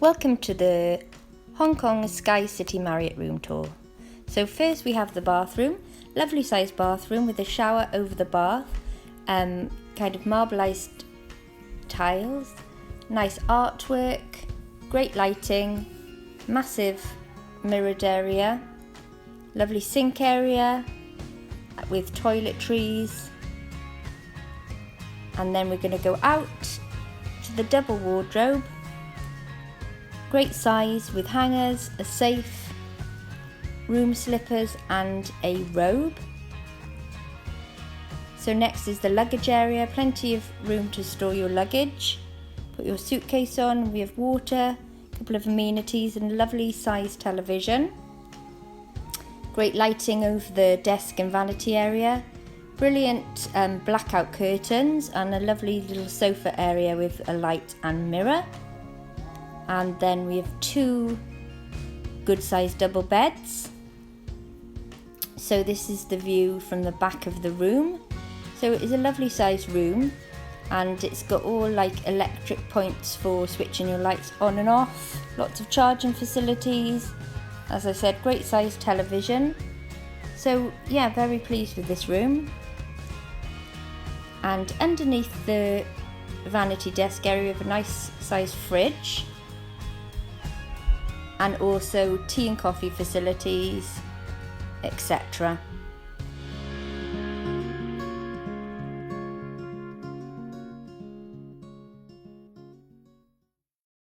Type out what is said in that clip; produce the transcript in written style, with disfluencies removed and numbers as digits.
Welcome to the Hong Kong Sky City Marriott room tour. So first we have the bathroom, lovely sized bathroom with a shower over the bath, kind of marbleized tiles, nice artwork, great lighting, massive mirrored area, lovely sink area with toiletries, and then we're going to go out to the double wardrobe. Great size with hangers, a safe, room slippers and a robe. So next is the luggage area, plenty of room to store your luggage. Put your suitcase on, we have water, a couple of amenities and a lovely sized television. Great lighting over the desk and vanity area. Brilliant blackout curtains and a lovely little sofa area with a light and mirror. And then we have two good sized double beds. So this is the view from the back of the room. So it is a lovely sized room and it's got all like electric points for switching your lights on and off. Lots of charging facilities. As I said, great sized television. So yeah, very pleased with this room. And underneath the vanity desk area we have a nice sized fridge. And also tea and coffee facilities, etc.